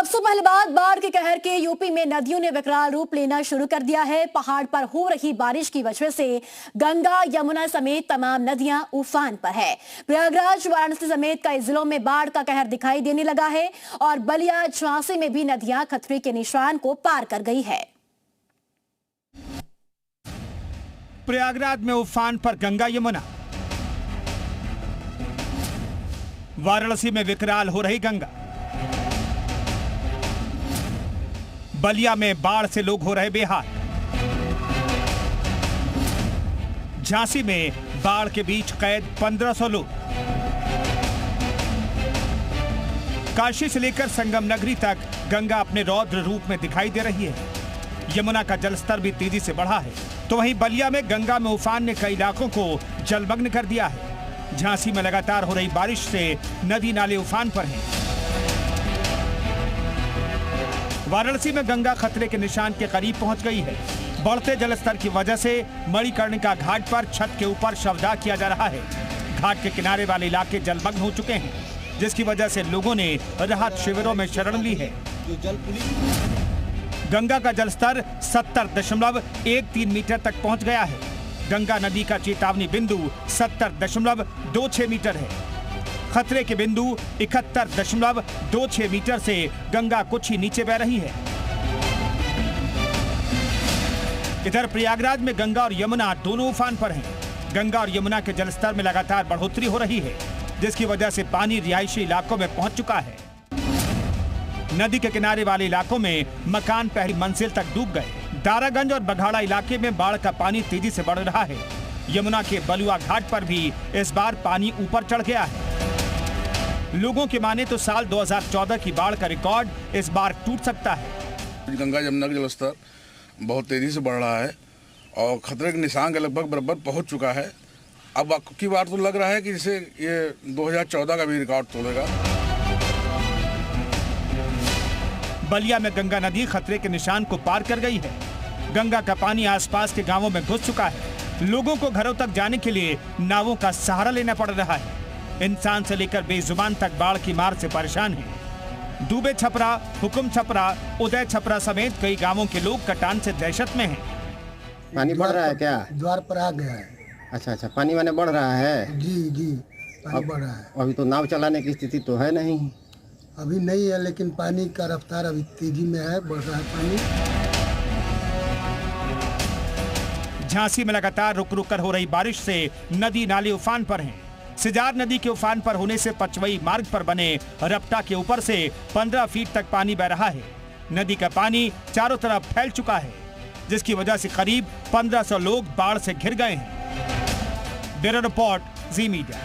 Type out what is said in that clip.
सबसे पहले बात बाढ़ के कहर के यूपी में नदियों ने विकराल रूप लेना शुरू कर दिया है। पहाड़ पर हो रही बारिश की वजह से गंगा, यमुना समेत तमाम नदियां उफान पर है। प्रयागराज, वाराणसी समेत कई जिलों में बाढ़ का कहर दिखाई देने लगा है और बलिया, झांसी में भी नदियां खतरे के निशान को पार कर गई है। प्रयागराज में उफान पर गंगा, यमुना। वाराणसी में विकराल हो रही गंगा। बलिया में बाढ़ से लोग हो रहे बेहाल। झांसी में बाढ़ के बीच कैद 1500 लोग। काशी से लेकर संगम नगरी तक गंगा अपने रौद्र रूप में दिखाई दे रही है। यमुना का जलस्तर भी तेजी से बढ़ा है, तो वहीं बलिया में गंगा में उफान ने कई इलाकों को जलमग्न कर दिया है। झांसी में लगातार हो रही बारिश से नदी नाले उफान पर हैं। वाराणसी में गंगा खतरे के निशान के करीब पहुंच गई है। बढ़ते जलस्तर की वजह से मणिकर्णिका घाट पर छत के ऊपर शवदाह किया जा रहा है। घाट के किनारे वाले इलाके जलमग्न हो चुके हैं, जिसकी वजह से लोगों ने राहत शिविरों में शरण ली है। गंगा का जलस्तर 70.13 मीटर तक पहुंच गया है। गंगा नदी का चेतावनी बिंदु 70.26 मीटर है। खतरे के बिंदु 71.26 मीटर से गंगा कुछ ही नीचे बह रही है। इधर प्रयागराज में गंगा और यमुना दोनों उफान पर हैं। गंगा और यमुना के जलस्तर में लगातार बढ़ोतरी हो रही है, जिसकी वजह से पानी रिहायशी इलाकों में पहुंच चुका है। नदी के किनारे वाले इलाकों में मकान पहली मंजिल तक डूब गए। दारागंज और बघाड़ा इलाके में बाढ़ का पानी तेजी से बढ़ रहा है। यमुना के बलुआ घाट पर भी इस बार पानी ऊपर चढ़ गया है। लोगों की माने तो साल 2014 की बाढ़ का रिकॉर्ड इस बार टूट सकता है। गंगा यमुना का जलस्तर बहुत तेजी से बढ़ रहा है और खतरे के निशान के लगभग बराबर पहुंच चुका है। अब की बार तो लग रहा है कि जैसे ये 2014 का भी रिकॉर्ड तोड़ेगा। बलिया में गंगा नदी खतरे के निशान को पार कर गई है। गंगा का पानी आसपास के गांवों में घुस चुका है। लोगों को घरों तक जाने के लिए नावों का सहारा लेना पड़ रहा है। इंसान से लेकर बेजुबान तक बाढ़ की मार से परेशान हैं। दूबे छपरा, हुकुम छपरा, उदय छपरा समेत कई गांवों के लोग कटान से दहशत में हैं। पानी बढ़ रहा है क्या? द्वार पर आ गया है। अच्छा, पानी माने बढ़ रहा है? जी पानी बढ़ रहा है। अभी तो नाव चलाने की स्थिति तो है नहीं। अभी नहीं है, लेकिन पानी का रफ्तार अभी तेजी में है, बढ़ रहा है पानी। झांसी में लगातार रुक रुक कर हो रही बारिश से नदी नाले उफान पर हैं। सिजार नदी के उफान पर होने से पचवई मार्ग पर बने रपटा के ऊपर से 15 फीट तक पानी बह रहा है। नदी का पानी चारों तरफ फैल चुका है, जिसकी वजह से करीब 1500 लोग बाढ़ से घिर गए हैं। ब्यूरो रिपोर्ट, जी मीडिया।